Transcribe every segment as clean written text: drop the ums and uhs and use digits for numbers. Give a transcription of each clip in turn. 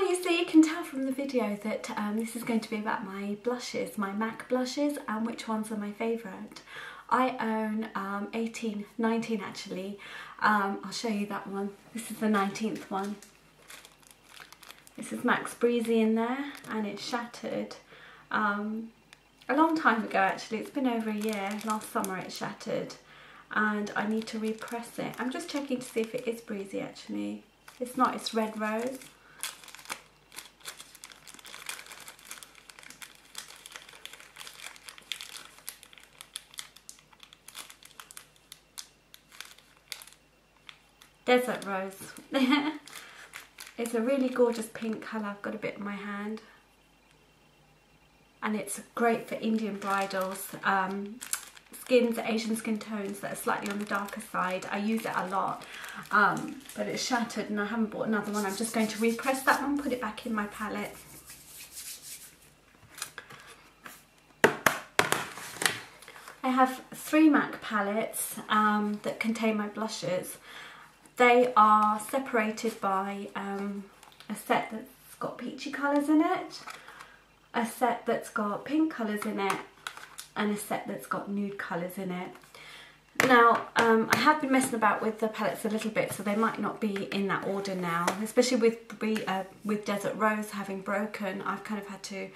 obviously you can tell from the video that this is going to be about my blushes, my MAC blushes, and which ones are my favourite. I own 18, 19 actually. I'll show you that one. This is the 19th one. This is MAC's Breezy in there, and it's shattered a long time ago actually. It's been over a year. Last summer it shattered and I need to repress it. I'm just checking to see if it is Breezy actually. It's not, it's Red Rose. Desert Rose. It's a really gorgeous pink colour. I've got a bit in my hand. And it's great for Indian bridals, Asian skin tones that are slightly on the darker side. I use it a lot, but it's shattered and I haven't bought another one. I'm just going to repress that one, put it back in my palette. I have 3 MAC palettes that contain my blushes. They are separated by a set that's got peachy colours in it, a set that's got pink colours in it, and a set that's got nude colours in it. Now, I have been messing about with the palettes a little bit, so they might not be in that order now, especially with Desert Rose having broken. I've kind of had to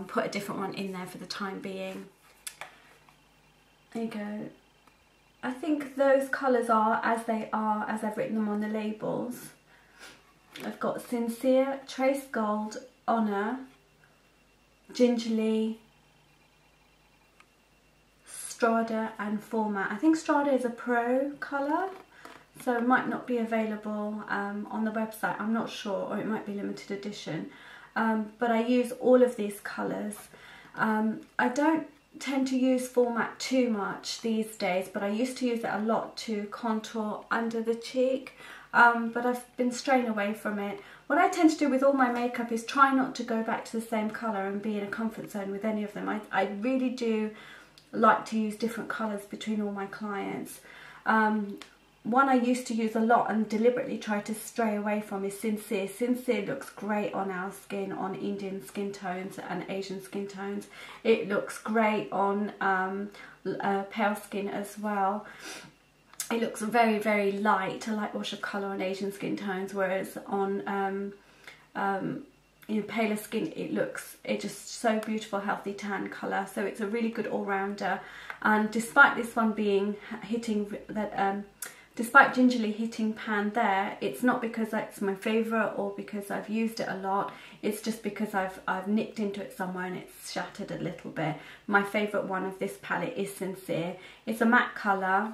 put a different one in there for the time being. There you go. I think those colours are as they are, as I've written them on the labels. I've got Sincere, Trace Gold, Honor, Gingerly, Strada and Format. I think Strada is a pro colour, so it might not be available on the website, I'm not sure, or it might be limited edition. But I use all of these colours. I don't tend to use Format too much these days, but I used to use it a lot to contour under the cheek, but I've been straying away from it. What I tend to do with all my makeup is try not to go back to the same colour and be in a comfort zone with any of them. I really do like to use different colours between all my clients. One I used to use a lot and deliberately try to stray away from is Sincere. Sincere looks great on our skin, on Indian skin tones and Asian skin tones. It looks great on pale skin as well. It looks very, very light, a light wash of colour on Asian skin tones, whereas on paler skin it's just so beautiful, healthy tan colour. So it's a really good all-rounder. And despite this one being despite Gingerly hitting pan there, it's not because that's my favourite or because I've used it a lot. It's just because I've nicked into it somewhere and it's shattered a little bit. My favourite one of this palette is Sincere. It's a matte colour.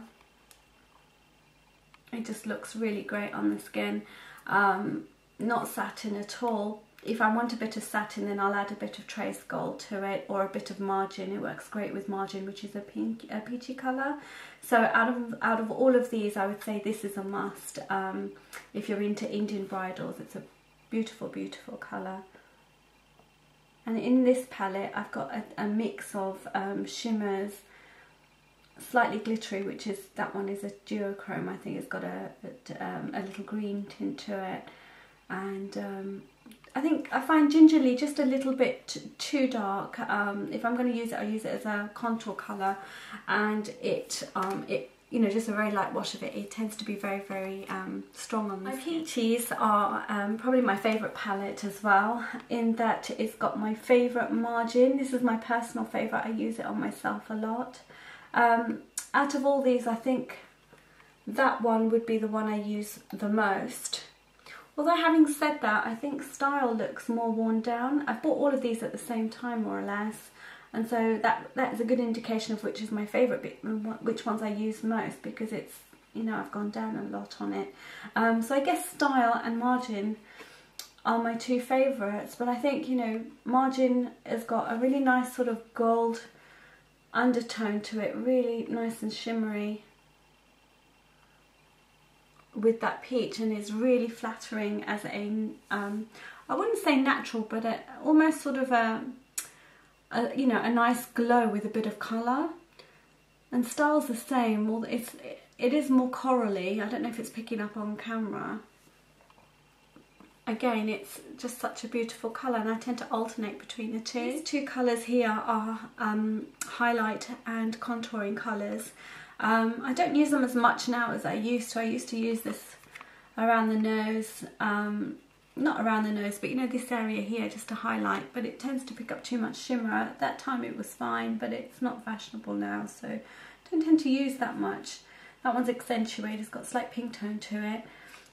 It just looks really great on the skin. Not satin at all. If I want a bit of satin, then I'll add a bit of Trace Gold to it, or a bit of Margin. It works great with Margin, which is a peachy colour. So out of all of these, I would say this is a must. If you're into Indian bridals, it's a beautiful, beautiful colour. And in this palette, I've got a mix of shimmers, slightly glittery, which is, that one is a duochrome. I think it's got a little green tint to it, and I find Gingerly just a little bit too dark. If I'm going to use it, I use it as a contour colour, and it you know, just a very light wash of it. It tends to be very, very strong on the skin. My peaches are probably my favourite palette as well, in that it's got my favourite Margin. This is my personal favourite. I use it on myself a lot. Out of all these, I think that one would be the one I use the most. Although having said that, I think Style looks more worn down. I've bought all of these at the same time, more or less, and so that is a good indication of which is my favourite bit, which ones I use most, because it's, you know, I've gone down a lot on it. So I guess Style and Margin are my 2 favourites, but I think, you know, Margin has got a really nice sort of gold undertone to it, really nice and shimmery with that peach, and is really flattering as a I wouldn't say natural, but almost sort of you know, a nice glow with a bit of colour. And Style's the same. Well, it is more corally. I don't know if it's picking up on camera. again, it's just such a beautiful colour, and I tend to alternate between the two. These two colours here are highlight and contouring colours. I don't use them as much now as I used to. I used to use this around the nose, not around the nose, but you know, this area here, just to highlight, but it tends to pick up too much shimmer. At that time it was fine, but it's not fashionable now, so I don't tend to use that much. That one's accentuated, it's got a slight pink tone to it.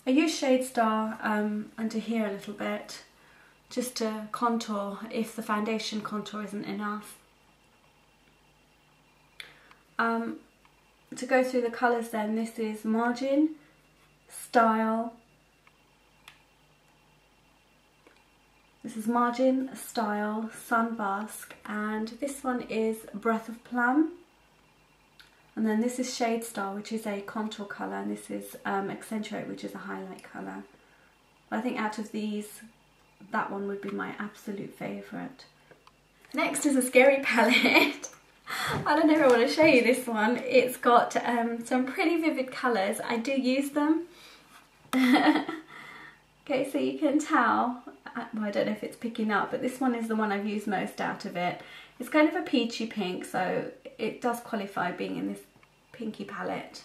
I use Shade Star under here a little bit, just to contour if the foundation contour isn't enough. To go through the colours then, this is Margin, Style. This is Margin, Style, Sunbask, and this one is Breath of Plum. And then this is Shade Star, which is a contour colour, and this is Accentuate, which is a highlight colour. I think out of these, that one would be my absolute favourite. Next is a Scary palette. I don't know if I want to show you this one. It's got some pretty vivid colours. I do use them. Okay, so you can tell, well, I don't know if it's picking up, but this one is the one I've used most out of it. It's kind of a peachy pink, so it does qualify being in this pinky palette.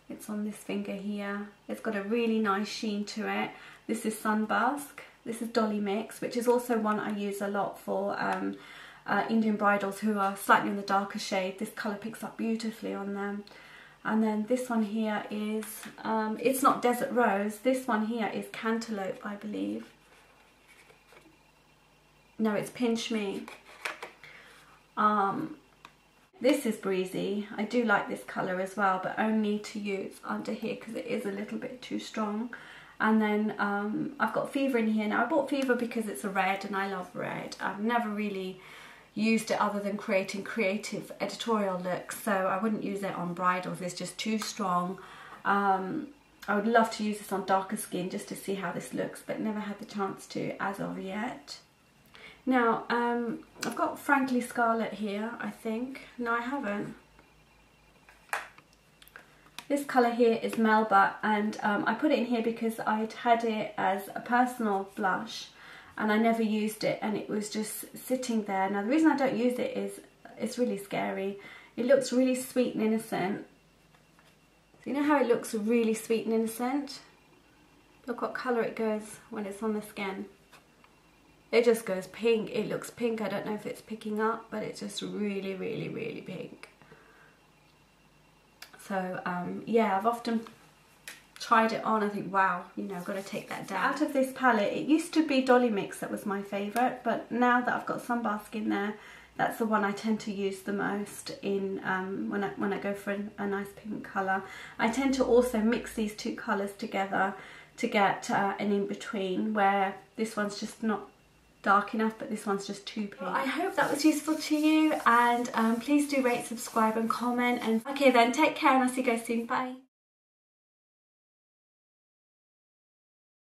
It's on this finger here. It's got a really nice sheen to it. This is Sunbask. This is Dolly Mix, which is also one I use a lot for Indian bridals who are slightly in the darker shade. This colour picks up beautifully on them. And then this one here is, it's not Desert Rose, this one here is Cantaloupe, I believe. No, it's Pinch Me. This is Breezy. I do like this colour as well, but only to use under here because it is a little bit too strong. And then I've got Fever in here. Now I bought Fever because it's a red and I love red. I've never really used it other than creating creative editorial looks, so I wouldn't use it on bridals. It's just too strong. I would love to use this on darker skin just to see how this looks, but never had the chance to as of yet. Now I've got Frankly Scarlet here, I think. No, I haven't. This colour here is Melba, and I put it in here because I'd had it as a personal blush and I never used it, and it was just sitting there. Now the reason I don't use it is it's really scary. It looks really sweet and innocent. So you know how it looks really sweet and innocent? Look what colour it goes when it's on the skin. It just goes pink. It looks pink. I don't know if it's picking up, but it's just really, really, really pink. So yeah, I've often tried it on, I think, wow, you know, I've got to take that down. Out of this palette, it used to be Dolly Mix that was my favourite, but now that I've got Sunbask in there, that's the one I tend to use the most in when I go for a nice pink colour. I tend to also mix these two colours together to get an in-between, where this one's just not dark enough, but this one's just too pink. Well, I hope that was useful to you, and please do rate, subscribe and comment. And okay then, take care and I'll see you guys soon. Bye.